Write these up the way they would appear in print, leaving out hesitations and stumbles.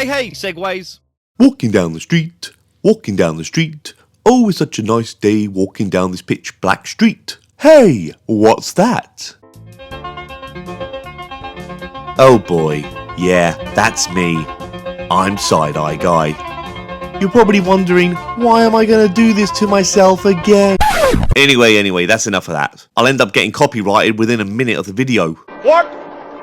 Hey, SEGways! Walking down the street, oh, it's such a nice day walking down this pitch black street. Hey, what's that? Oh boy, yeah, that's me. I'm Side-Eye Guy. You're probably wondering, why am I gonna do this to myself again? Anyway, that's enough of that. I'll end up getting copyrighted within a minute of the video. What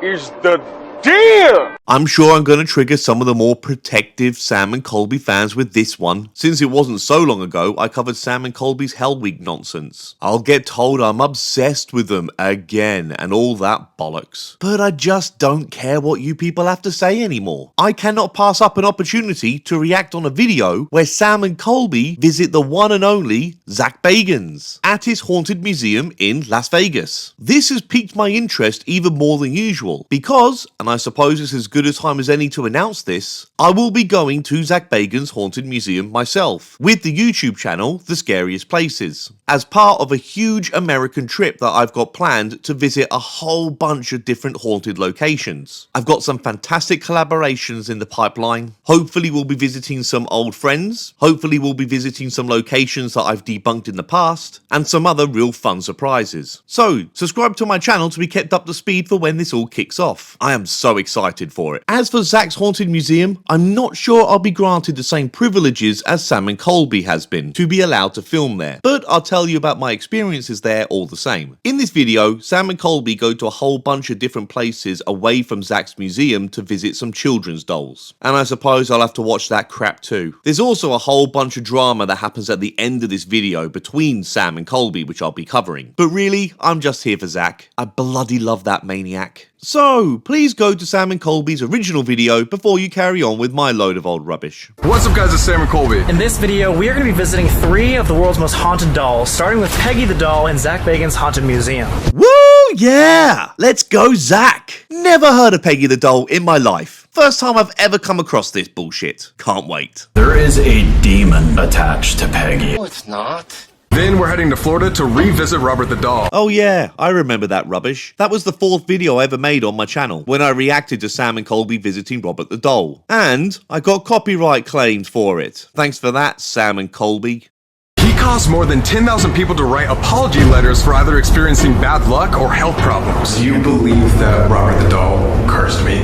is the deal? I'm sure I'm going to trigger some of the more protective Sam and Colby fans with this one, since it wasn't so long ago I covered Sam and Colby's Hell Week nonsense. I'll get told I'm obsessed with them again and all that bollocks. But I just don't care what you people have to say anymore. I cannot pass up an opportunity to react on a video where Sam and Colby visit the one and only Zak Bagans at his haunted museum in Las Vegas. This has piqued my interest even more than usual because, and I suppose it's as good a time as any to announce this, I will be going to Zak Bagans' haunted museum myself with the YouTube channel The Scariest Places as part of a huge American trip that I've got planned to visit a whole bunch of different haunted locations. I've got some fantastic collaborations in the pipeline. Hopefully we'll be visiting some old friends, hopefully we'll be visiting some locations that I've debunked in the past, and some other real fun surprises. So subscribe to my channel to be kept up to speed for when this all kicks off. I am so excited for it. As for Zak's haunted museum, I'm not sure I'll be granted the same privileges as Sam and Colby has been to be allowed to film there, but I'll tell you about my experiences there all the same. In this video, Sam and Colby go to a whole bunch of different places away from Zak's museum to visit some children's dolls, and I suppose I'll have to watch that crap too. There's also a whole bunch of drama that happens at the end of this video between Sam and Colby, which I'll be covering. But really, I'm just here for Zak. I bloody love that maniac. So, please go to Sam and Colby's original video before you carry on with my load of old rubbish. What's up guys, it's Sam and Colby. In this video, we are going to be visiting 3 of the world's most haunted dolls, starting with Peggy the doll in Zak Bagans' Haunted Museum. Woo, yeah! Let's go, Zak! Never heard of Peggy the doll in my life. First time I've ever come across this bullshit. Can't wait. There is a demon attached to Peggy. No, it's not. Then we're heading to Florida to revisit Robert the doll. Oh yeah, I remember that rubbish. That was the 4th video I ever made on my channel, when I reacted to Sam and Colby visiting Robert the doll. And I got copyright claimed for it. Thanks for that, Sam and Colby. He caused more than 10,000 people to write apology letters for either experiencing bad luck or health problems. Do you believe that Robert the doll cursed me?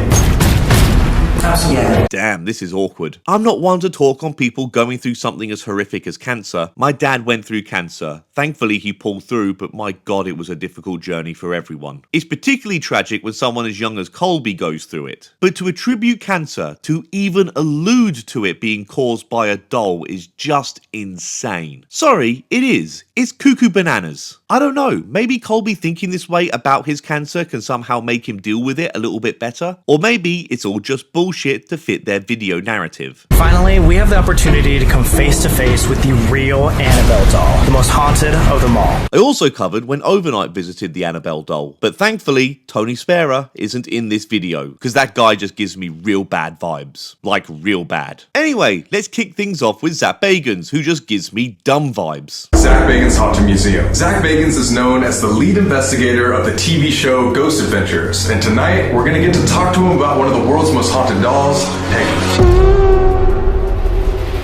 Absolutely. Damn, this is awkward. I'm not one to talk on people going through something as horrific as cancer. My dad went through cancer. Thankfully he pulled through, but my god, it was a difficult journey for everyone. It's particularly tragic when someone as young as Colby goes through it. But to attribute cancer, to even allude to it being caused by a doll is just insane. Sorry, it is. It's cuckoo bananas. I don't know, maybe Colby thinking this way about his cancer can somehow make him deal with it a little bit better? Or maybe it's all just bullshit to fit their video narrative. Finally, we have the opportunity to come face to face with the real Annabelle doll, the most haunted of them all. I also covered when Overnight visited the Annabelle doll, but thankfully, Tony Spera isn't in this video, because that guy just gives me real bad vibes. Like, real bad. Anyway, let's kick things off with Zak Bagans, who just gives me dumb vibes. Zak Bagans' Haunted Museum. Zak Bagans is known as the lead investigator of the TV show Ghost Adventures, and tonight we're gonna get to talk to him about one of the world's most haunted dolls, Peggy.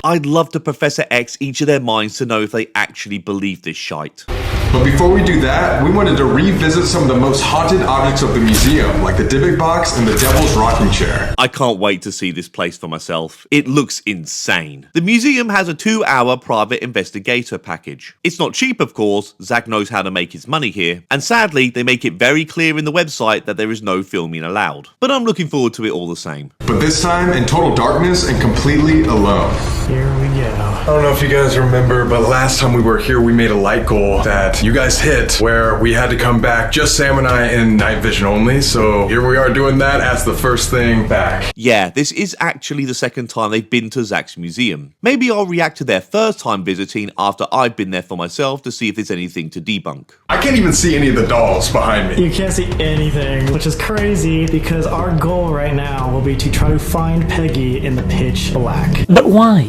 I'd love to Professor X each of their minds to know if they actually believe this shite. But before we do that, we wanted to revisit some of the most haunted objects of the museum, like the Dybbuk box and the Devil's Rocking Chair. I can't wait to see this place for myself. It looks insane. The museum has a 2-hour private investigator package. It's not cheap, of course. Zak knows how to make his money here. And sadly, they make it very clear in the website that there is no filming allowed. But I'm looking forward to it all the same. But this time in total darkness and completely alone. Here we go. I don't know if you guys remember, but last time we were here, we made a light goal that you guys hit where we had to come back, just Sam and I in night vision only. So here we are doing that as the first thing back. Yeah, this is actually the second time they've been to Zak's museum. Maybe I'll react to their first time visiting after I've been there for myself to see if there's anything to debunk. I can't even see any of the dolls behind me. You can't see anything, which is crazy because our goal right now will be to try to find Peggy in the pitch black. But why?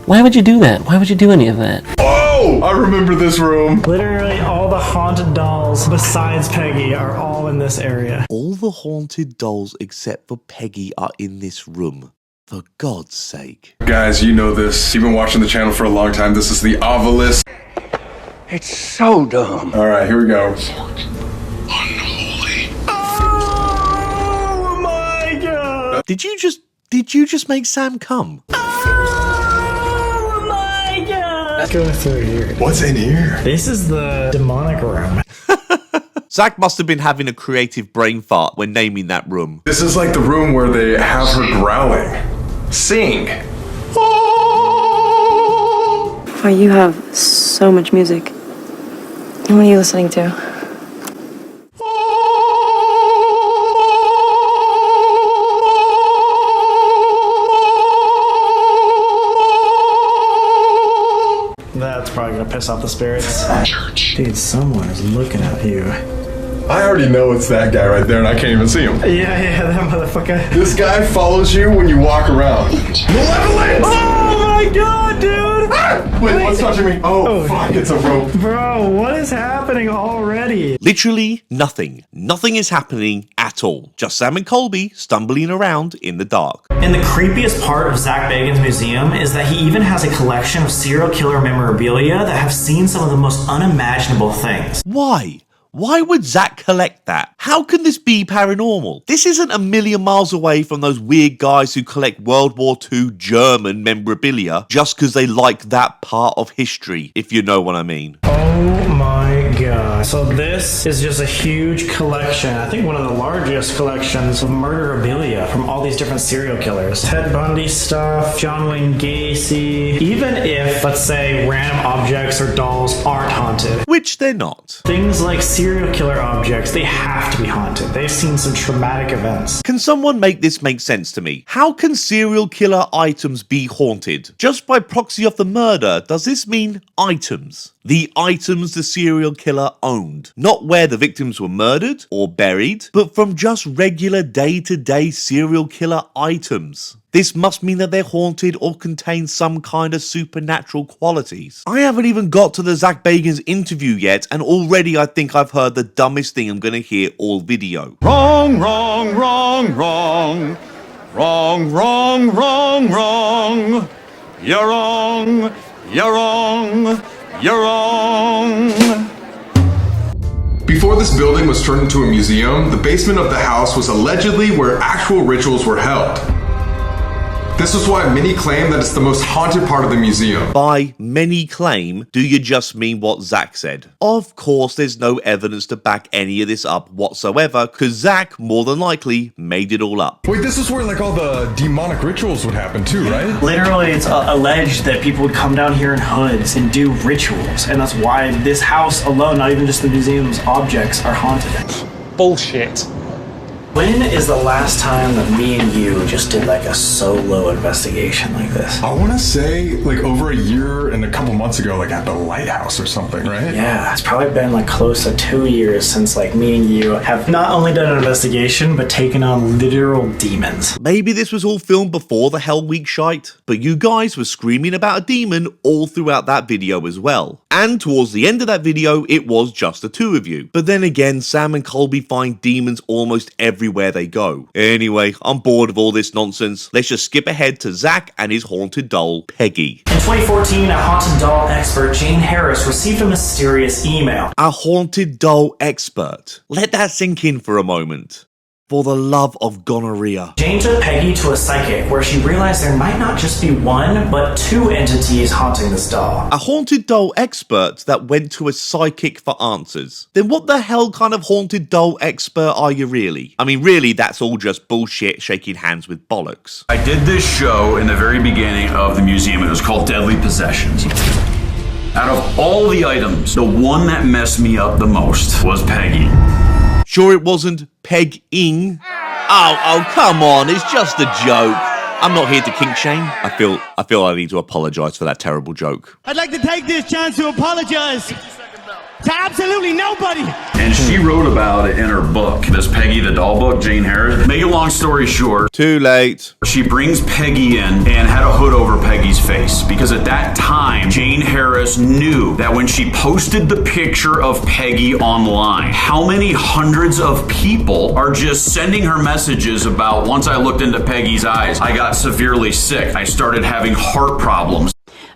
Why would you do that? Why would you do any of that? Oh! Oh, I remember this room. Literally all the haunted dolls besides Peggy are all in this area. All the haunted dolls except for Peggy are in this room. For God's sake. Guys, you know this. You've been watching the channel for a long time. This is the obelisk. It's so dumb. All right, here we go. Unholy. Oh my god! Did you just make Sam come? Oh my god! Let's go through here. What's in here? This is the demonic room. Zach must have been having a creative brain fart when naming that room. This is like the room where they have her growling. Sing. Wow, you have so much music. What are you listening to? That's probably gonna piss off the spirits. Dude, someone is looking at you. I already know it's that guy right there and I can't even see him. Yeah, that motherfucker. This guy follows you when you walk around. Malevolent! Oh my god, dude! Ah! Wait, what's touching me? Oh, fuck, it's a rope. Bro, what is happening already? Literally nothing. Nothing is happening at all. Just Sam and Colby stumbling around in the dark. And the creepiest part of Zak Bagans' museum is that he even has a collection of serial killer memorabilia that have seen some of the most unimaginable things. Why? Why would Zach collect that? How can this be paranormal? This isn't a million miles away from those weird guys who collect World War II German memorabilia just because they like that part of history, if you know what I mean. Oh my god. So this is just a huge collection, I think one of the largest collections of murderabilia from all these different serial killers. Ted Bundy stuff, John Wayne Gacy, even if, let's say, random objects or dolls aren't haunted. Which they're not. Things like serial killer objects, they have to be haunted. They've seen some traumatic events. Can someone make this make sense to me? How can serial killer items be haunted? Just by proxy of the murder, does this mean items? The items the serial killer owned. Not where the victims were murdered or buried, but from just regular day-to-day serial killer items. This must mean that they're haunted or contain some kind of supernatural qualities. I haven't even got to the Zak Bagans interview yet, and already I think I've heard the dumbest thing I'm gonna hear all video. Wrong, wrong, wrong, wrong. Wrong, wrong, wrong, wrong. You're wrong. You're wrong. You're wrong. Before this building was turned into a museum, the basement of the house was allegedly where actual rituals were held. This is why many claim that it's the most haunted part of the museum. By many claim, do you just mean what Zach said? Of course, there's no evidence to back any of this up whatsoever, because Zach, more than likely, made it all up. Wait, this is where like all the demonic rituals would happen too, right? Literally, it's alleged that people would come down here in hoods and do rituals, and that's why this house alone, not even just the museum's objects, are haunted. Bullshit. When is the last time that me and you just did like a solo investigation like this? I want to say like over a year and a couple months ago, like at the lighthouse or something, right? Yeah, it's probably been like close to 2 years since like me and you have not only done an investigation, but taken on literal demons. Maybe this was all filmed before the Hell Week shite, but you guys were screaming about a demon all throughout that video as well. And towards the end of that video, it was just the two of you. But then again, Sam and Colby find demons almost everywhere they go. Anyway, I'm bored of all this nonsense. Let's just skip ahead to Zach and his haunted doll, Peggy. In 2014, a haunted doll expert, Jane Harris, received a mysterious email. A haunted doll expert. Let that sink in for a moment. For the love of gonorrhea. Jane took Peggy to a psychic where she realized there might not just be one, but two entities haunting this doll. A haunted doll expert that went to a psychic for answers. Then what the hell kind of haunted doll expert are you really? I mean, really, that's all just bullshit shaking hands with bollocks. I did this show in the very beginning of the museum. It was called Deadly Possessions. Out of all the items, the one that messed me up the most was Peggy. Sure it wasn't Peg-ing? Oh, come on, it's just a joke. I'm not here to kink shame. I feel I need to apologize for that terrible joke. I'd like to take this chance to apologize to absolutely nobody. And she wrote about it in her book, this Peggy the Doll book, Jane Harris. Make a long story short, Too late. she brings Peggy in and had a hood over Peggy's face because at that time, Jane Harris knew that when she posted the picture of Peggy online, how many hundreds of people are just sending her messages about, once I looked into Peggy's eyes, I got severely sick. I started having heart problems.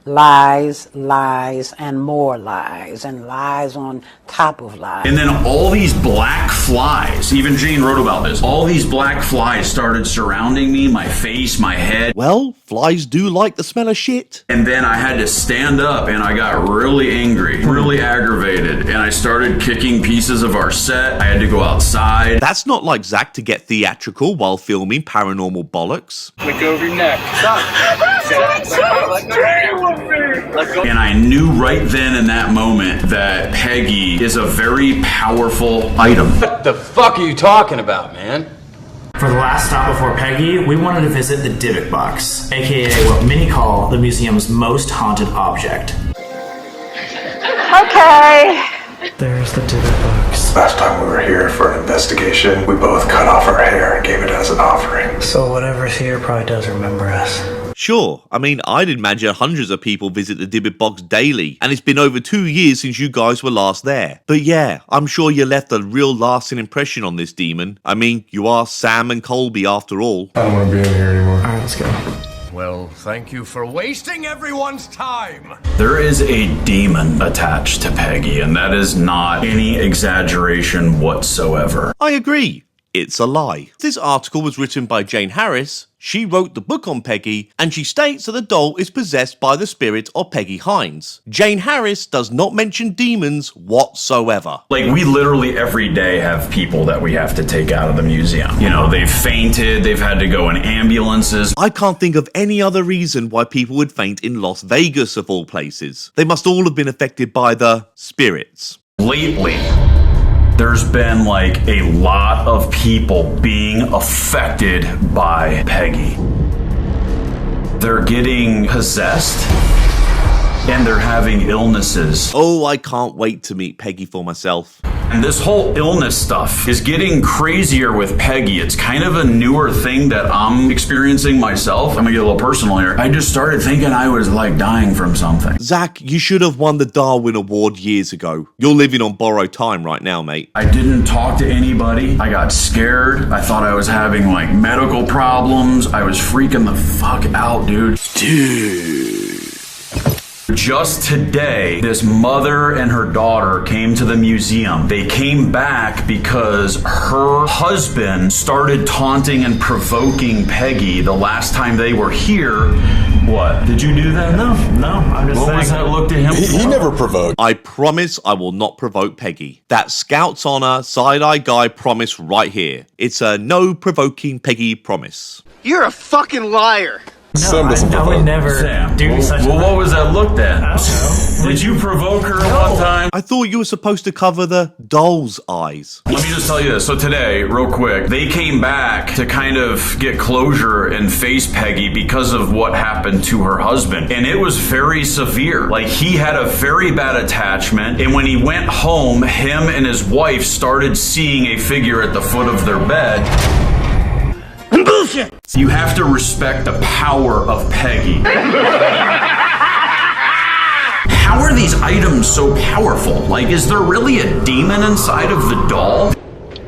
Lies, lies, and more lies, and lies on top of lies. And then all these black flies, even Jane wrote about this, all these black flies started surrounding me, my face, my head. Well, flies do like the smell of shit. And then I had to stand up and I got really angry, really aggravated, and I started kicking pieces of our set. I had to go outside. That's not like Zach to get theatrical while filming Paranormal Bollocks. Look over your neck. And I knew right then in that moment that Peggy is a very powerful item. What the fuck are you talking about, man? For the last stop before Peggy, we wanted to visit the Dybbuk box, aka what many call the museum's most haunted object. Okay. There's the Dybbuk box. Last time we were here for an investigation, we both cut off our hair and gave it as an offering. So whatever's here probably does remember us. Sure, I mean, I'd imagine hundreds of people visit the Dybbuk box daily, and it's been over 2 years since you guys were last there. But yeah, I'm sure you left a real lasting impression on this demon. I mean, you are Sam and Colby after all. I don't want to be in here anymore. Alright, let's go. Well, thank you for wasting everyone's time. There is a demon attached to Peggy, and that is not any exaggeration whatsoever. I agree. It's a lie. This article was written by Jane Harris. She wrote the book on Peggy, and she states that the doll is possessed by the spirit of Peggy Hines. Jane Harris does not mention demons whatsoever. Like, we literally every day have people that we have to take out of the museum. You know, they've fainted, they've had to go in ambulances. I can't think of any other reason why people would faint in Las Vegas of all places. They must all have been affected by the spirits. Lately, there's been like a lot of people being affected by Peggy. They're getting possessed and they're having illnesses. Oh, I can't wait to meet Peggy for myself. And this whole illness stuff is getting crazier with Peggy. It's kind of a newer thing that I'm experiencing myself. I'm gonna get a little personal here. I just started thinking I was like dying from something. Zach, you should have won the Darwin Award years ago. You're living on borrowed time right now, mate. I didn't talk to anybody. I got scared. I thought I was having like medical problems. I was freaking the fuck out, dude. Just today, this mother and her daughter came to the museum. They came back because her husband started taunting and provoking Peggy the last time they were here. What? Did you do that? No, I'm just saying. What was that look to him? He never provoked. I promise I will not provoke Peggy. That Scout's Honor side-eye guy promise right here. It's a no provoking Peggy promise. You're a fucking liar. Sam doesn't I would provoke. never Sam, do such a well, what was that look then? I don't know. Did you provoke her one time? I thought you were supposed to cover the doll's eyes. Let me just tell you this. So today, real quick, they came back to kind of get closure and face Peggy because of what happened to her husband. And it was very severe. Like, he had a very bad attachment. And when he went home, him and his wife started seeing a figure at the foot of their bed. Bullshit. You have to respect the power of Peggy. How are these items so powerful? Like, is there really a demon inside of the doll?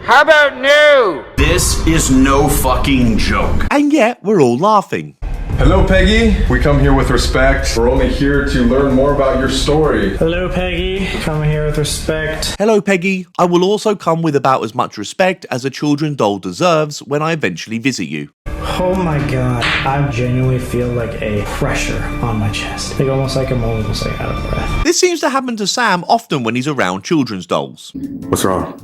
How about no? This is no fucking joke. And yet, we're all laughing. Hello, Peggy. We come here with respect. We're only here to learn more about your story. Hello, Peggy. Coming here with respect. Hello, Peggy. I will also come with about as much respect as a children's doll deserves when I eventually visit you. Oh my god. I genuinely feel like a pressure on my chest. Like almost like I'm almost like out of breath. This seems to happen to Sam often when he's around children's dolls. What's wrong?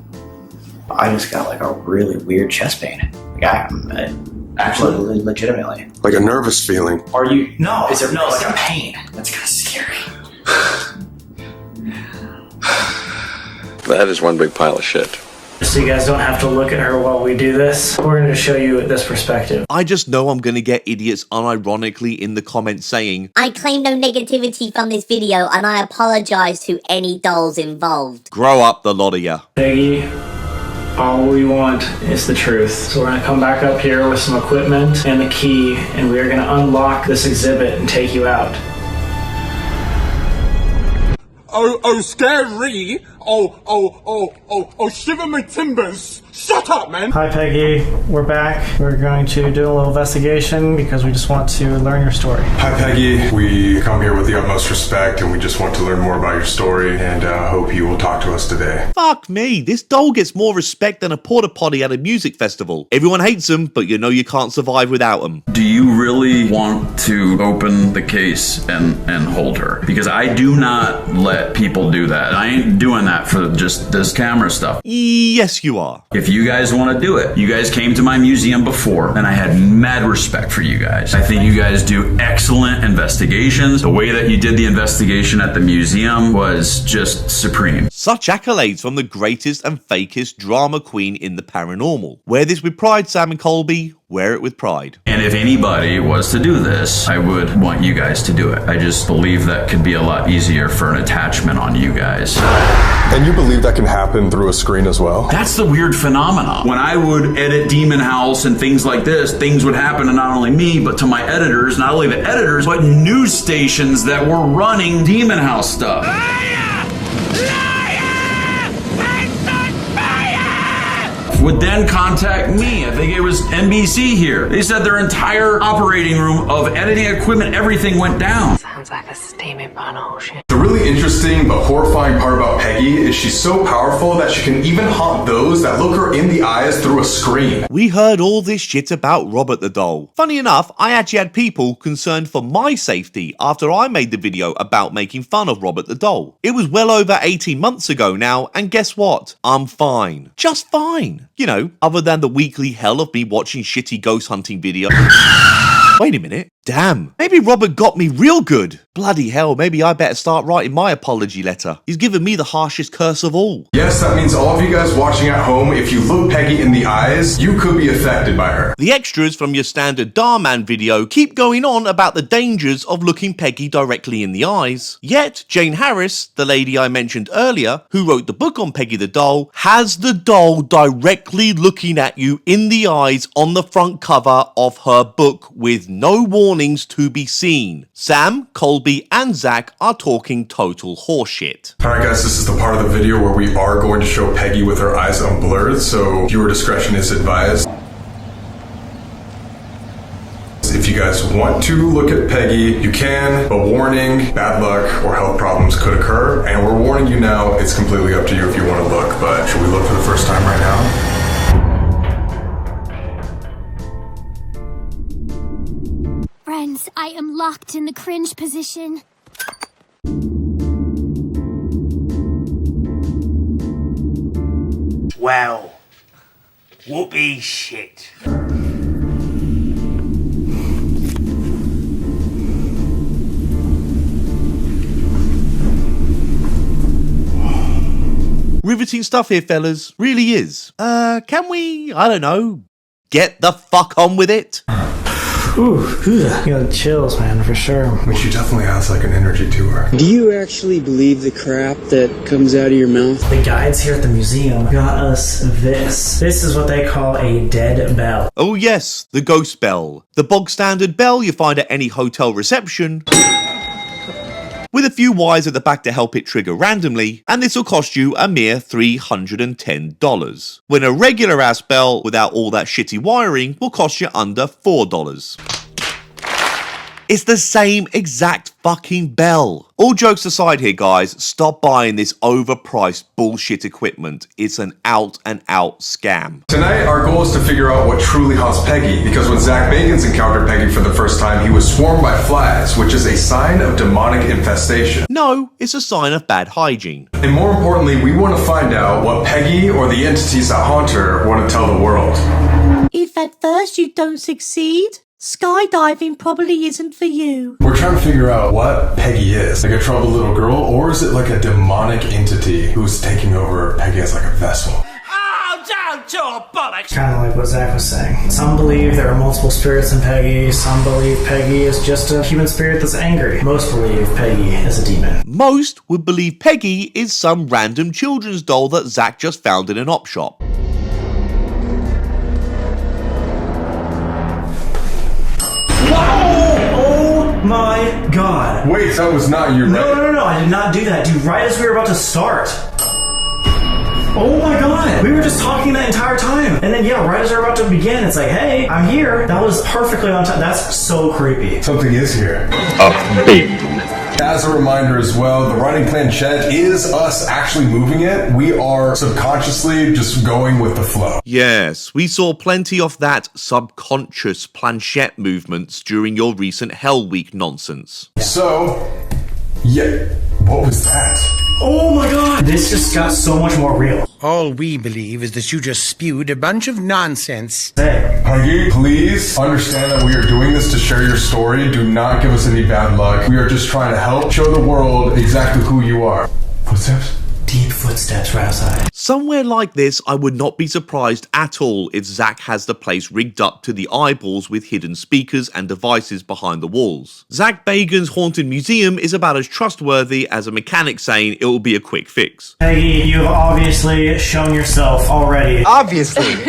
I just got like a really weird chest pain. Like actually, legitimately. Like a nervous feeling. Are you? No, is there? No, like a pain. That's kind of scary. That is one big pile of shit. So you guys don't have to look at her while we do this. We're going to show you this perspective. I just know I'm gonna get idiots unironically in the comments saying, I claim no negativity from this video and I apologize to any dolls involved. grow up, the lot of ya. Peggy, all we want is the truth. So we're going to come back up here with some equipment and the key, and we are going to unlock this exhibit and take you out. Oh, scary. Oh, shiver my timbers. Shut up, man. Hi Peggy, we're back. We're going to do a little investigation because we just want to learn your story. Hi, Peggy. We come here with the utmost respect, and we just want to learn more about your story, and hope you will talk to us today. Fuck me, this doll gets more respect than a porta potty at a music festival. Everyone hates them, but you know you can't survive without them. Do you really want to open the case and hold her? Because I do not let people do that. I ain't doing that for just this camera stuff. Yes, you are. If you guys want to do it, you guys came to my museum before, and I had mad respect for you guys. I think you guys do excellent investigations. The way that you did the investigation at the museum was just supreme. Such accolades from the greatest and fakest drama queen in the paranormal. Wear this with pride, Sam and Colby. Wear it with pride. And if anybody was to do this, I would want you guys to do it. I just believe that could be a lot easier for an attachment on you guys. And you believe that can happen through a screen as well? That's the weird phenomenon. When I would edit Demon House and things like this, things would happen to not only me, but to my editors, not only the editors, but news stations that were running Demon House stuff. Would then contact me. I think it was NBC here. They said their entire operating room of editing equipment, everything went down. Sounds like a steaming pile of shit. The really interesting but horrifying part about Peggy is she's so powerful that she can even haunt those that look her in the eyes through a screen. We heard all this shit about Robert the doll. Funny enough, I actually had people concerned for my safety after I made the video about making fun of Robert the doll. It was well over 18 months ago now, and guess what? I'm fine. Just fine. You know, other than the weekly hell of me watching shitty ghost hunting videos. Wait a minute. Damn, maybe Robert got me real good. Bloody hell, maybe I better start writing my apology letter. He's given me the harshest curse of all. Yes, that means all of you guys watching at home, if you look Peggy in the eyes, you could be affected by her. The extras from your standard Darman video keep going on about the dangers of looking Peggy directly in the eyes. Yet, Jane Harris, the lady I mentioned earlier, who wrote the book on Peggy the doll, has the doll directly looking at you in the eyes on the front cover of her book with no warnings to be seen. Sam, Colby, and Zach are talking total horseshit. Alright guys, this is the part of the video where we are going to show Peggy with her eyes unblurred, so viewer discretion is advised. If you guys want to look at Peggy, you can, but warning, bad luck or health problems could occur, and we're warning you now, it's completely up to you if you want to look, but should we look for the first time right now? Friends, I am locked in the cringe position. Well, whoopee shit. Riveting stuff here, fellas. Really is. Can we, I don't know, get the fuck on with it? Ooh, you got chills, man, for sure. I mean, she definitely has like an energy to her. Do you actually believe the crap that comes out of your mouth? The guides here at the museum got us this. This is what they call a dead bell. Oh yes, the ghost bell. The bog standard bell you find at any hotel reception, with a few wires at the back to help it trigger randomly, and this will cost you a mere $310. When a regular ass bell without all that shitty wiring will cost you under $4. It's the same exact fucking bell. All jokes aside here, guys, stop buying this overpriced bullshit equipment. It's an out and out scam. Tonight, our goal is to figure out what truly haunts Peggy, because when Zak Bagans encountered Peggy for the first time, he was swarmed by flies, which is a sign of demonic infestation. No, it's a sign of bad hygiene. And more importantly, we want to find out what Peggy or the entities that haunt her want to tell the world. If at first you don't succeed, skydiving probably isn't for you. We're trying to figure out what Peggy is. Like a troubled little girl, or is it like a demonic entity who's taking over Peggy as like a vessel? Oh, down to a bollocks! Kind of like what Zach was saying. Some believe there are multiple spirits in Peggy. Some believe Peggy is just a human spirit that's angry. Most believe Peggy is a demon. Most would believe Peggy is some random children's doll that Zach just found in an op shop. Oh my god. Wait, that was not you, right? No, I did not do that, dude. Right as we were about to start. Oh my god. We were just talking that entire time. And then, yeah, right as we were about to begin, it's like, hey, I'm here. That was perfectly on time. That's so creepy. Something is here. A baby. As a reminder as well, the writing planchette is us actually moving it. We are subconsciously just going with the flow. Yes, we saw plenty of that subconscious planchette movements during your recent Hell Week nonsense. So, yeah, what was that? Oh my god! This just got so much more real. All we believe is that you just spewed a bunch of nonsense. Hey. Peggy, please understand that we are doing this to share your story. Do not give us any bad luck. We are just trying to help show the world exactly who you are. Footsteps? Deep footsteps right outside. Somewhere like this, I would not be surprised at all if Zach has the place rigged up to the eyeballs with hidden speakers and devices behind the walls. Zak Bagans' Haunted Museum is about as trustworthy as a mechanic saying it will be a quick fix. Peggy, you've obviously shown yourself already. Obviously.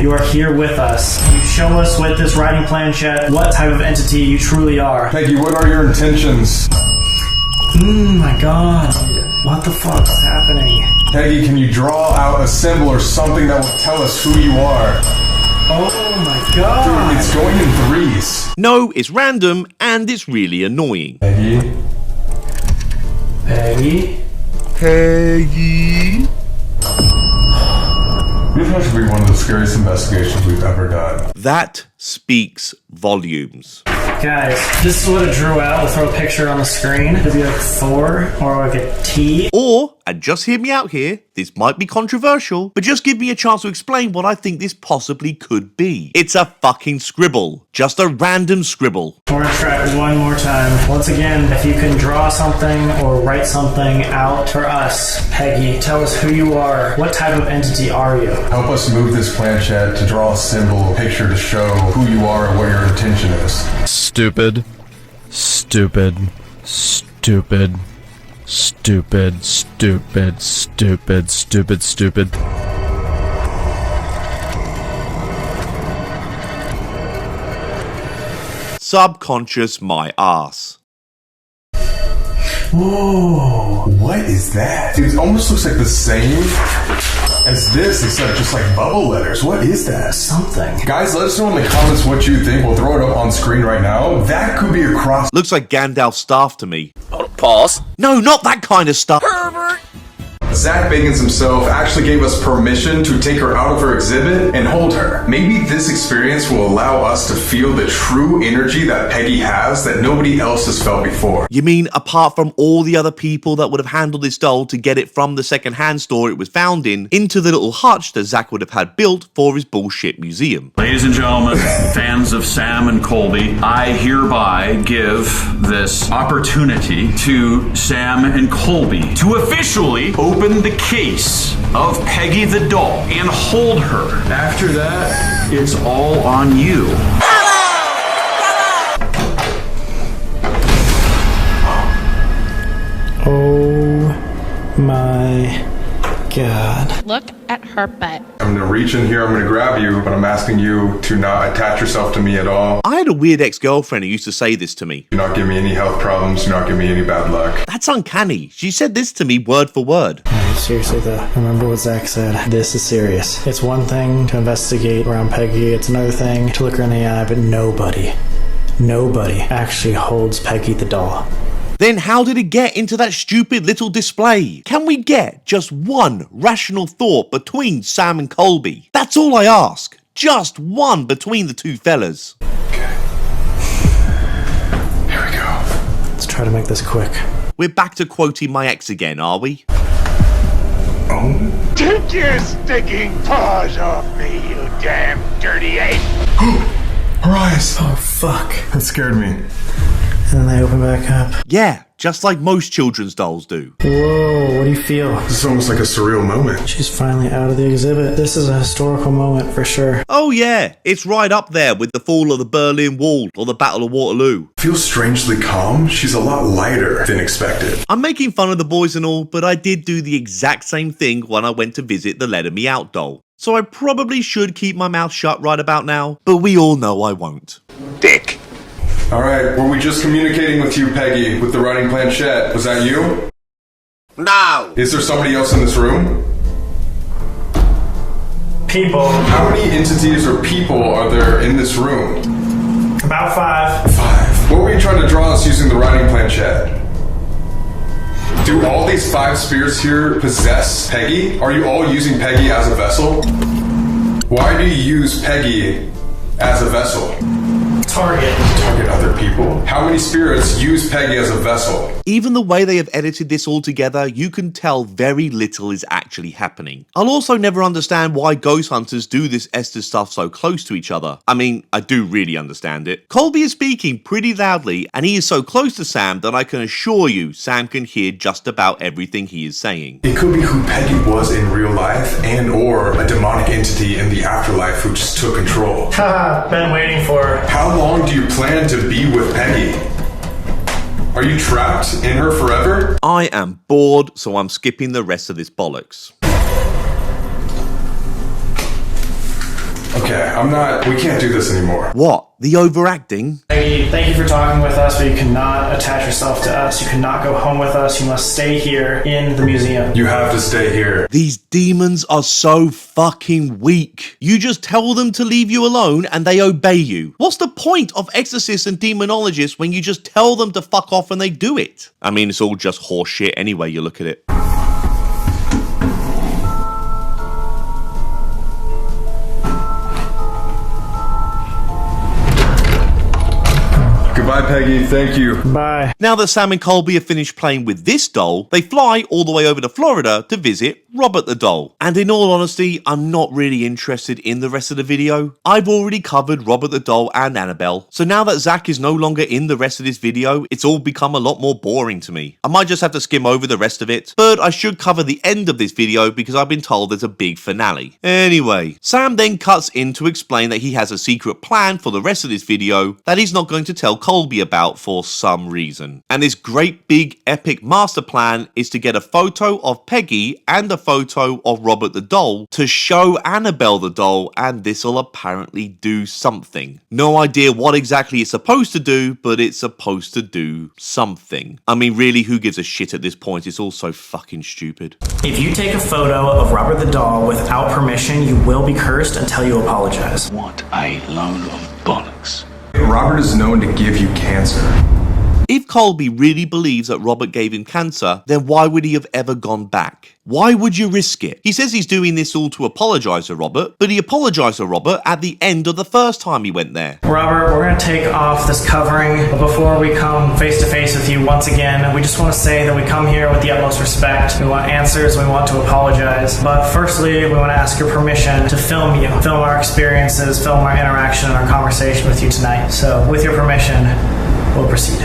You are here with us. You show us with this writing planchette what type of entity you truly are. Peggy, what are your intentions? My god. What the fuck is happening? Peggy, can you draw out a symbol or something that will tell us who you are? Oh my god. Dude, it's going in threes. No, it's random and it's really annoying. Peggy? This must be one of the scariest investigations we've ever done. That speaks volumes. Guys, this is what it drew out. We'll throw a picture on the screen. It'd be like Thor or like a T. Or, and just hear me out here, this might be controversial, but just give me a chance to explain what I think this possibly could be. It's a fucking scribble. Just a random scribble. We're gonna try it one more time. Once again, if you can draw something or write something out for us, Peggy, tell us who you are. What type of entity are you? Help us move this planchette to draw a symbol, picture to show who you are and what your intention is. Stupid. Stupid. Stupid. Stupid. Stupid. Stupid. Stupid. Stupid. Subconscious my ass. Whoa, what is that? It almost looks like the same as this, except just like bubble letters. What is that? Something. Guys, let us know in the comments what you think. We'll throw it up on screen right now. That could be a cross. Looks like Gandalf's staff to me. Pause. No, not that kind of stuff. Zak Bagans himself actually gave us permission to take her out of her exhibit and hold her. Maybe this experience will allow us to feel the true energy that Peggy has that nobody else has felt before. You mean apart from all the other people that would have handled this doll to get it from the second-hand store it was found in into the little hutch that Zach would have had built for his bullshit museum? Ladies and gentlemen, fans of Sam and Colby, I hereby give this opportunity to Sam and Colby to officially open the case of Peggy the doll and hold her. After that, it's all on you. Oh my god. Look at her butt. I'm gonna reach in here, I'm gonna grab you, but I'm asking you to not attach yourself to me at all. I had a weird ex-girlfriend who used to say this to me. Do not give me any health problems, do not give me any bad luck. That's uncanny. She said this to me word for word. Seriously though, remember what Zach said. This is serious. It's one thing to investigate around Peggy, it's another thing to look her in the eye, but nobody actually holds Peggy the doll. Then how did it get into that stupid little display? Can we get just one rational thought between Sam and Colby? That's all I ask. Just one between the two fellas. Okay. Here we go. Let's try to make this quick. We're back to quoting my ex again, are we? Oh. Take your sticking paws off me, you damn dirty ape! Her eyes! Oh fuck. That scared me. And then they open back up. Yeah, just like most children's dolls do. Whoa, what do you feel? This is almost like a surreal moment. She's finally out of the exhibit. This is a historical moment for sure. Oh yeah, it's right up there with the fall of the Berlin Wall or the Battle of Waterloo. Feels strangely calm. She's a lot lighter than expected. I'm making fun of the boys and all, but I did do the exact same thing when I went to visit the Let Me Out doll. So I probably should keep my mouth shut right about now, but we all know I won't. Dick. Alright, were we just communicating with you, Peggy, with the writing planchette? Was that you? No! Is there somebody else in this room? People. How many entities or people are there in this room? About 5. 5. What were you trying to draw us using the writing planchette? Do all these 5 spirits here possess Peggy? Are you all using Peggy as a vessel? Why do you use Peggy as a vessel? Target other people. How many spirits use Peggy as a vessel? Even the way they have edited this all together, you can tell very little is actually happening. I'll also never understand why ghost hunters do this Esther stuff so close to each other. I mean, I do really understand it. Colby is speaking pretty loudly, and he is so close to Sam that I can assure you Sam can hear just about everything he is saying. It could be who Peggy was in real life and or a demonic entity in the afterlife who just took control. Haha, been waiting for her. How long do you plan to be with Peggy? Are you trapped in her forever? I am bored, so I'm skipping the rest of this bollocks. Okay, we can't do this anymore. What? The overacting? Peggy, thank you for talking with us, but you cannot attach yourself to us. You cannot go home with us. You must stay here in the museum. You have to stay here. These demons are so fucking weak. You just tell them to leave you alone and they obey you. What's the point of exorcists and demonologists when you just tell them to fuck off and they do it? I mean, it's all just horse shit anyway, you look at it. Goodbye, Peggy. Thank you. Bye. Now that Sam and Colby have finished playing with this doll, they fly all the way over to Florida to visit Robert the doll. And in all honesty, I'm not really interested in the rest of the video. I've already covered Robert the doll and Annabelle, so now that Zak is no longer in the rest of this video, it's all become a lot more boring to me. I might just have to skim over the rest of it, but I should cover the end of this video because I've been told there's a big finale. Anyway, Sam then cuts in to explain that he has a secret plan for the rest of this video that he's not going to tell Colby about for some reason. And this great big epic master plan is to get a photo of Peggy and a photo of Robert the doll to show Annabelle the doll, and this will apparently do something. No idea what exactly it's supposed to do, but it's supposed to do something. I mean, really, who gives a shit at this point? It's all so fucking stupid. If you take a photo of Robert the doll without permission, you will be cursed until you apologize. What a load of bollocks. Robert is known to give you cancer. If Colby really believes that Robert gave him cancer, then why would he have ever gone back? Why would you risk it? He says he's doing this all to apologise to Robert, but he apologised to Robert at the end of the first time he went there. Robert, we're going to take off this covering, but before we come face to face with you once again, we just want to say that we come here with the utmost respect. We want answers, we want to apologise, but firstly, we want to ask your permission to film you, film our experiences, film our interaction and our conversation with you tonight. So, with your permission, we'll proceed.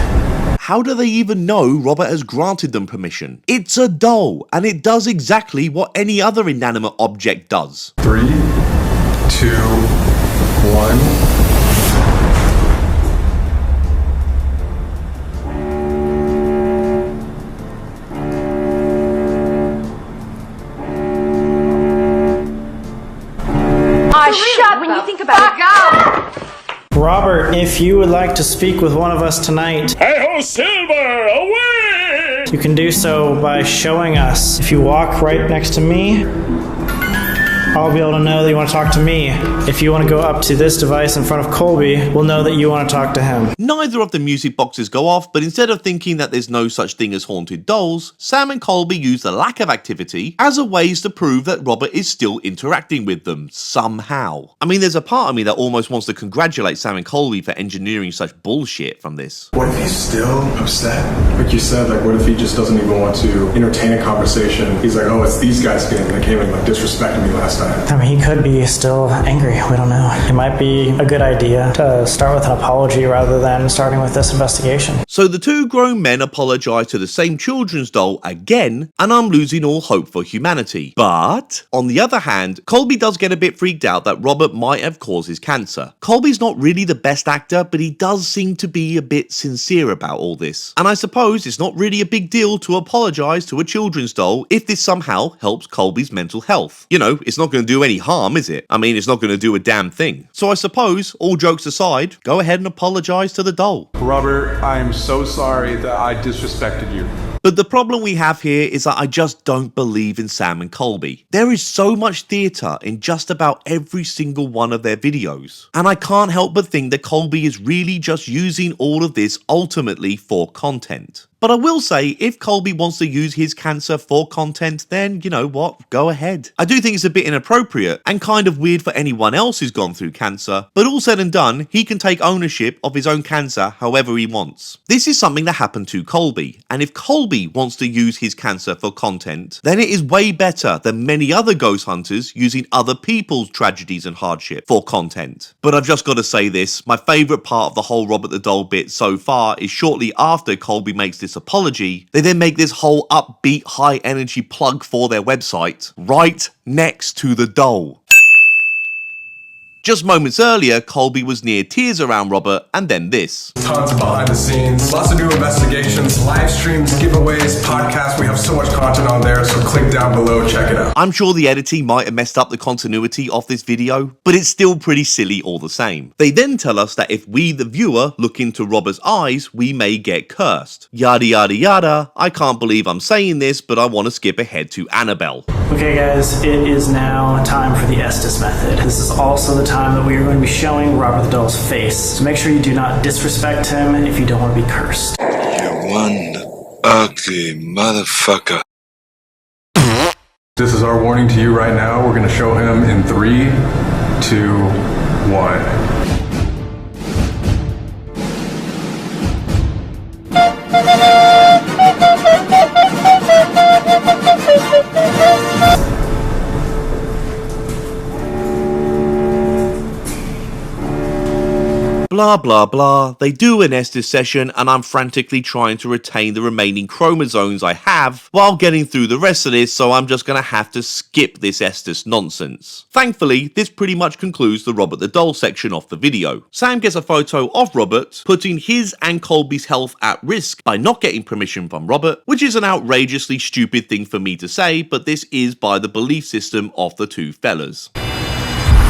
How do they even know Robert has granted them permission? It's a doll, and it does exactly what any other inanimate object does. 3, 2, 1. Shut when you think about it. Robert, if you would like to speak with one of us tonight, Hey-ho, Silver, away! you can do so by showing us. If you walk right next to me, I'll be able to know that you want to talk to me. If you want to go up to this device in front of Colby, we'll know that you want to talk to him. Neither of the music boxes go off, but instead of thinking that there's no such thing as haunted dolls, Sam and Colby use the lack of activity as a ways to prove that Robert is still interacting with them, somehow. I mean, there's a part of me that almost wants to congratulate Sam and Colby for engineering such bullshit from this. What if he's still upset? Like you said, what if he just doesn't even want to entertain a conversation? He's like, oh, it's these guys again that came and disrespected me last time. time? I mean, he could be still angry. We don't know. It might be a good idea to start with an apology rather than starting with this investigation. So the two grown men apologise to the same children's doll again, and I'm losing all hope for humanity. But, on the other hand, Colby does get a bit freaked out that Robert might have caused his cancer. Colby's not really the best actor, but he does seem to be a bit sincere about all this. And I suppose it's not really a big deal to apologise to a children's doll if this somehow helps Colby's mental health. You know, it's not going to do any harm, is it? I mean, it's not going to do a damn thing. So I suppose, all jokes aside, go ahead and apologise to the doll. Robert, I am so sorry that I disrespected you. But the problem we have here is that I just don't believe in Sam and Colby. There is so much theatre in just about every single one of their videos. And I can't help but think that Colby is really just using all of this ultimately for content. But I will say, if Colby wants to use his cancer for content, then you know what, go ahead. I do think it's a bit inappropriate and kind of weird for anyone else who's gone through cancer, but all said and done, he can take ownership of his own cancer however he wants. This is something that happened to Colby, and if Colby wants to use his cancer for content, then it is way better than many other ghost hunters using other people's tragedies and hardship for content. But I've just got to say this, my favourite part of the whole Robert the Doll bit so far is shortly after Colby makes this apology, they then make this whole upbeat high energy plug for their website right next to the doll. Just moments earlier, Colby was near tears around Robert, and then this. Tons of behind the scenes, lots of new investigations, live streams, giveaways, podcasts. We have so much content on there, so click down below, check it out. I'm sure the editing might have messed up the continuity of this video, but it's still pretty silly all the same. They then tell us that if we, the viewer, look into Robert's eyes, we may get cursed. Yada yada yada. I can't believe I'm saying this, but I want to skip ahead to Annabelle. Okay guys, it is now time for the Estes method. This is also the time that we are going to be showing Robert the Doll's face. So make sure you do not disrespect him if you don't want to be cursed. You one ugly motherfucker. This is our warning to you right now. We're going to show him in 3, 2, 1. Blah blah blah, they do an Estes session and I'm frantically trying to retain the remaining chromosomes I have while getting through the rest of this, so I'm just gonna have to skip this Estes nonsense. Thankfully, this pretty much concludes the Robert the Doll section of the video. Sam gets a photo of Robert, putting his and Colby's health at risk by not getting permission from Robert, which is an outrageously stupid thing for me to say, but this is by the belief system of the two fellas.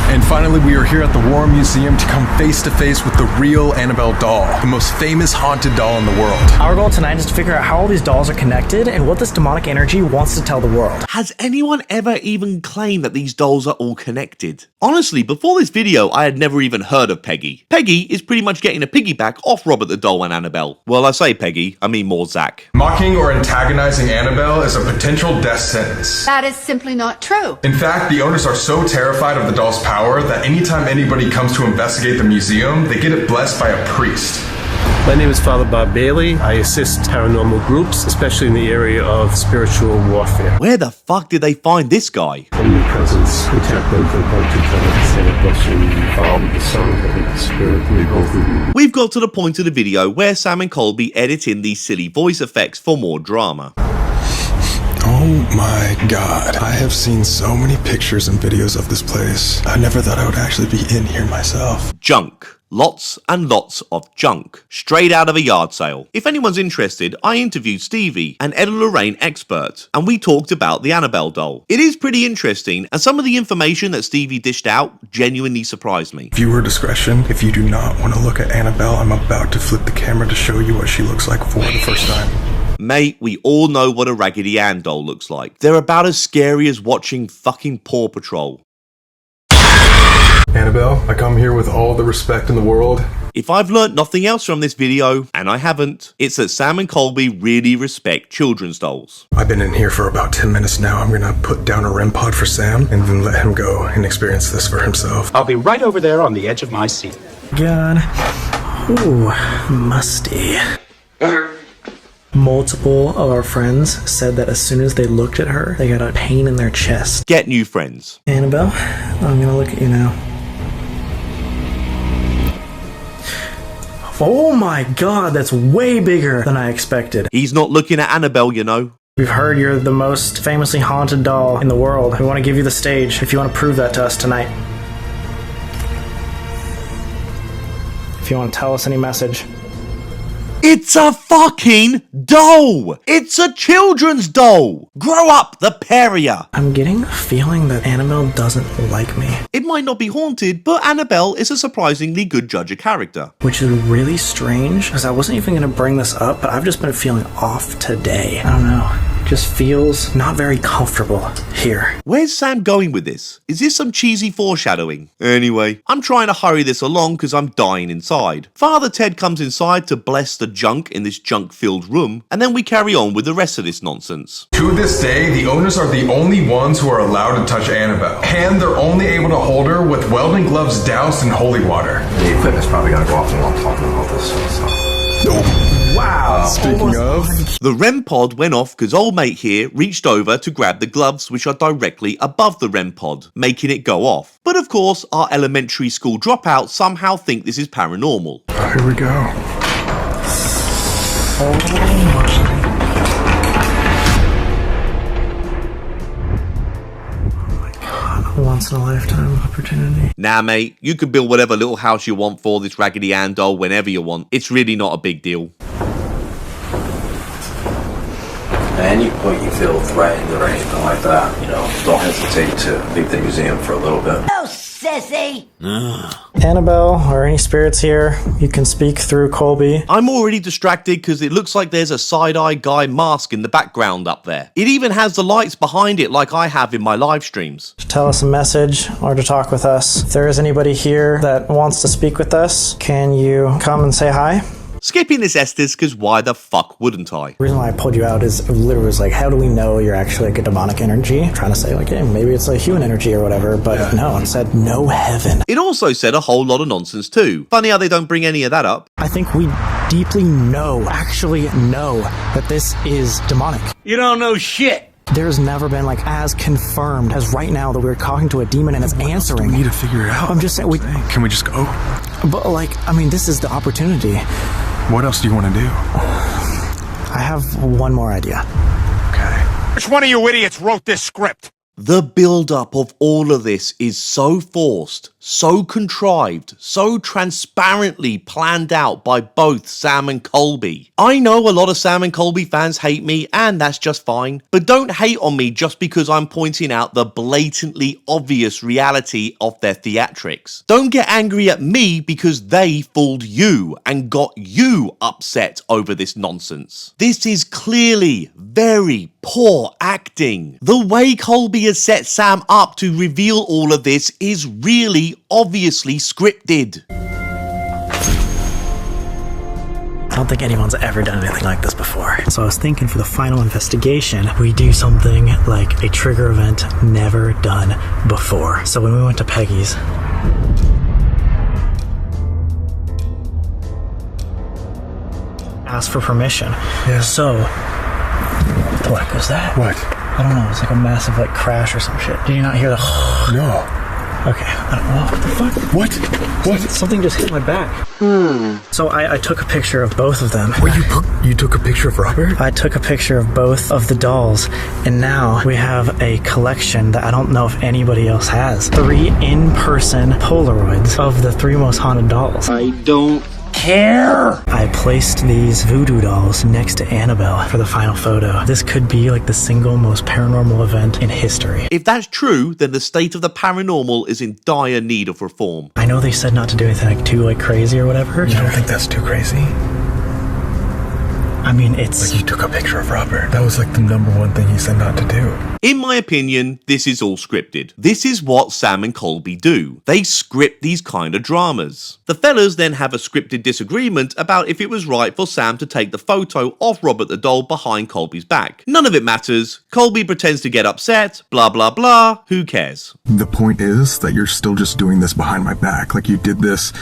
And finally, we are here at the War Museum to come face to face with the real Annabelle doll, the most famous haunted doll in the world. Our goal tonight is to figure out how all these dolls are connected and what this demonic energy wants to tell the world. Has anyone ever even claimed that these dolls are all connected? Honestly, before this video, I had never even heard of Peggy. Peggy is pretty much getting a piggyback off Robert the Doll and Annabelle. Well, I say Peggy, I mean more Zak. Mocking or antagonizing Annabelle is a potential death sentence. That is simply not true. In fact, the owners are so terrified of the doll's power that anytime anybody comes to investigate the museum, they get it blessed by a priest. My name is Father Bob Bailey. I assist paranormal groups, especially in the area of spiritual warfare. Where the fuck did they find this guy? Omnipresence, protect them from haunted tenants, and a blessing, the soul of the spirit, we both of you. We've got to the point of the video where Sam and Colby edit in these silly voice effects for more drama. Oh my god. I have seen so many pictures and videos of this place. I never thought I would actually be in here myself. Junk. Lots and lots of junk. Straight out of a yard sale. If anyone's interested, I interviewed Stevie, an Ella Lorraine expert, and we talked about the Annabelle doll. It is pretty interesting, and some of the information that Stevie dished out genuinely surprised me. Viewer discretion. If you do not want to look at Annabelle, I'm about to flip the camera to show you what she looks like for the first time. Mate, we all know what a Raggedy Ann doll looks like. They're about as scary as watching fucking Paw Patrol. Annabelle, I come here with all the respect in the world. If I've learnt nothing else from this video, and I haven't, it's that Sam and Colby really respect children's dolls. I've been in here for about 10 minutes now. I'm gonna put down a REM pod for Sam and then let him go and experience this for himself. I'll be right over there on the edge of my seat. God. Ooh, musty. Multiple of our friends said that as soon as they looked at her, they got a pain in their chest. Get new friends. Annabelle, I'm gonna look at you now. Oh my god, that's way bigger than I expected. He's not looking at Annabelle, you know. We've heard you're the most famously haunted doll in the world. We want to give you the stage if you want to prove that to us tonight. If you want to tell us any message. It's a fucking doll! It's a children's doll! Grow up, the pariah! I'm getting a feeling that Annabelle doesn't like me. It might not be haunted, but Annabelle is a surprisingly good judge of character. Which is really strange, because I wasn't even going to bring this up, but I've just been feeling off today. I don't know. Just feels not very comfortable here. Where's Sam going with this? Is this some cheesy foreshadowing? Anyway, I'm trying to hurry this along because I'm dying inside. Father Ted comes inside to bless the junk in this junk-filled room, and then we carry on with the rest of this nonsense. To this day, the owners are the only ones who are allowed to touch Annabelle, and they're only able to hold her with welding gloves doused in holy water. The equipment's probably gonna go off while I'm talking about this stuff. Wow. Speaking of, the REM pod went off because old mate here reached over to grab the gloves which are directly above the REM pod, making it go off. But of course, our elementary school dropouts somehow think this is paranormal. Here we go. Once in a lifetime opportunity. Nah, mate, you can build whatever little house you want for this Raggedy Ann doll whenever you want. It's really not a big deal. And you feel threatened or anything like that, you know, don't hesitate to leave the museum for a little bit. Oh, sissy! Annabelle, or any spirits here, you can speak through Colby. I'm already distracted because it looks like there's a side-eye guy mask in the background up there. It even has the lights behind it like I have in my live streams. To tell us a message or to talk with us. If there is anybody here that wants to speak with us, can you come and say hi? Skipping this Estes because why the fuck wouldn't I? The reason why I pulled you out is literally was like, how do we know you're actually like a demonic energy? I'm trying to say like, hey, maybe it's a human energy or whatever, but no, it said no heaven. It also said a whole lot of nonsense too. Funny how they don't bring any of that up. I think we deeply actually know that this is demonic. You don't know shit. There's never been like as confirmed as right now that we're talking to a demon and it's answering. We need to figure it out. I'm just saying, can we just go? But like, I mean, this is the opportunity. What else do you want to do? I have one more idea. Okay. Which one of you idiots wrote this script? The build-up of all of this is so forced, so contrived, so transparently planned out by both Sam and Colby. I know a lot of Sam and Colby fans hate me, and that's just fine, but don't hate on me just because I'm pointing out the blatantly obvious reality of their theatrics. Don't get angry at me because they fooled you and got you upset over this nonsense. This is clearly very poor acting. The way Colby has set Sam up to reveal all of this is really obviously scripted. I don't think anyone's ever done anything like this before. So I was thinking for the final investigation, we do something like a trigger event never done before. So when we went to Peggy's, asked for permission. Yeah. So, what the heck was that? What? I don't know. It's like a massive like crash or some shit. Did you not hear the? No. Okay. I don't know. What the fuck? What? Something just hit my back. So I took a picture of both of them. Wait, you took a picture of Robert? I took a picture of both of the dolls, and now we have a collection that I don't know if anybody else has. 3 in-person Polaroids of the 3 most haunted dolls. I don't care. I placed these voodoo dolls next to Annabelle for the final photo. This could be like the single most paranormal event in history. If that's true, then the state of the paranormal is in dire need of reform. I know they said not to do anything like too like crazy or whatever. You don't think that's too crazy? I mean, it's... Like you took a picture of Robert. That was like the #1 thing he said not to do. In my opinion, this is all scripted. This is what Sam and Colby do. They script these kind of dramas. The fellas then have a scripted disagreement about if it was right for Sam to take the photo of Robert the doll behind Colby's back. None of it matters. Colby pretends to get upset, blah blah blah, who cares? The point is that you're still just doing this behind my back. Like you did this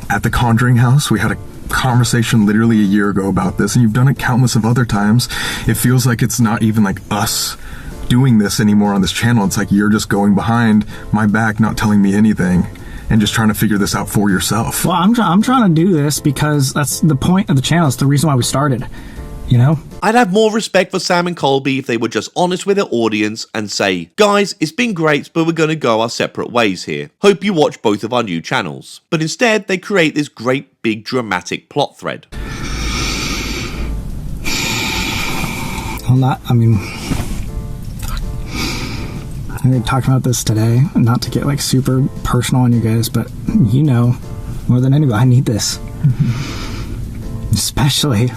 at the Conjuring house. We had a conversation literally a year ago about this, and you've done it countless of other times. It feels like it's not even like us doing this anymore on this channel. It's like you're just going behind my back, not telling me anything, and just trying to figure this out for yourself. Well, I'm trying to do this because that's the point of the channel. It's the reason why we started, you know? I'd have more respect for Sam and Colby if they were just honest with their audience and say, guys, it's been great, but we're going to go our separate ways here. Hope you watch both of our new channels. But instead, they create this great big dramatic plot thread. Well, we talked about this today, not to get like super personal on you guys, but you know, more than anybody, I need this. Especially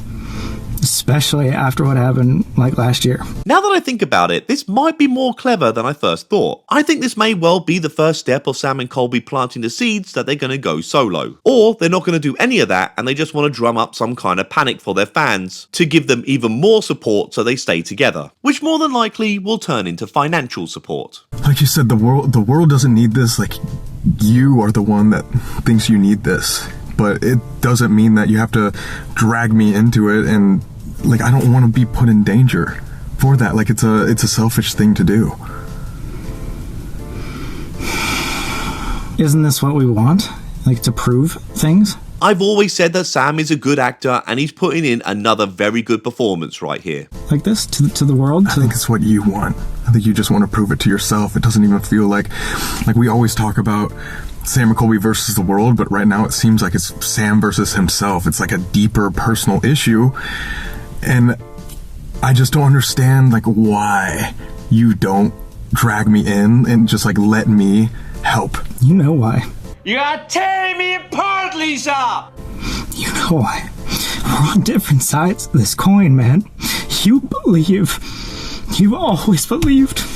after what happened like last year. Now that I think about it, this might be more clever than I first thought. I think this may well be the first step of Sam and Colby planting the seeds that they're going to go solo. Or they're not going to do any of that and they just want to drum up some kind of panic for their fans to give them even more support so they stay together, which more than likely will turn into financial support. Like you said, the world doesn't need this. Like, you are the one that thinks you need this. But it doesn't mean that you have to drag me into it, and like I don't want to be put in danger for that. Like it's a selfish thing to do. Isn't this what we want? Like to prove things? I've always said that Sam is a good actor and he's putting in another very good performance right here. Like this to the world? I think it's what you want. I think you just want to prove it to yourself. It doesn't even feel like we always talk about Sam and Colby versus the world, but right now it seems like it's Sam versus himself. It's like a deeper personal issue, and I just don't understand like why you don't drag me in and just like let me help. You know why. You are tearing me apart, Lisa! You know why. We're on different sides of this coin, man. You believe. You always believed.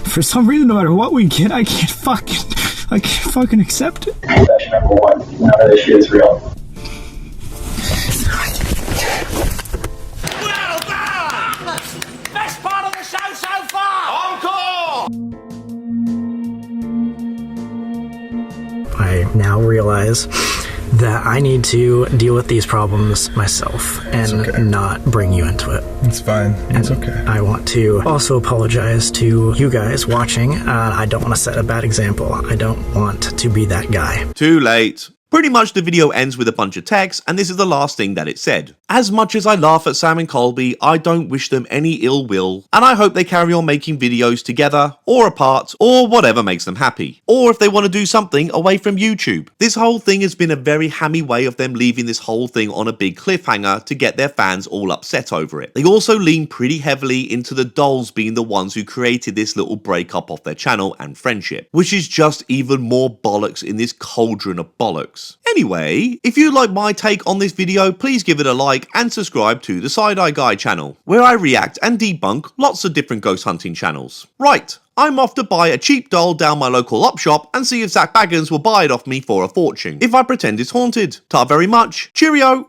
For some reason, no matter what we get, I can't fucking accept it. Confession number one, none of this shit is real. Well done! Best part of the show so far! Encore! I now realize that I need to deal with these problems myself and not bring you into it. It's fine. It's okay. I want to also apologize to you guys watching. I don't want to set a bad example. I don't want to be that guy. Too late. Pretty much the video ends with a bunch of text, and this is the last thing that it said. As much as I laugh at Sam and Colby, I don't wish them any ill will, and I hope they carry on making videos together, or apart, or whatever makes them happy. Or if they want to do something away from YouTube. This whole thing has been a very hammy way of them leaving this whole thing on a big cliffhanger to get their fans all upset over it. They also lean pretty heavily into the dolls being the ones who created this little breakup of their channel and friendship, which is just even more bollocks in this cauldron of bollocks. Anyway, if you like my take on this video, please give it a like and subscribe to the Side Eye Guy channel, where I react and debunk lots of different ghost hunting channels. Right, I'm off to buy a cheap doll down my local op shop and see if Zak Bagans will buy it off me for a fortune, if I pretend it's haunted. Ta very much, cheerio!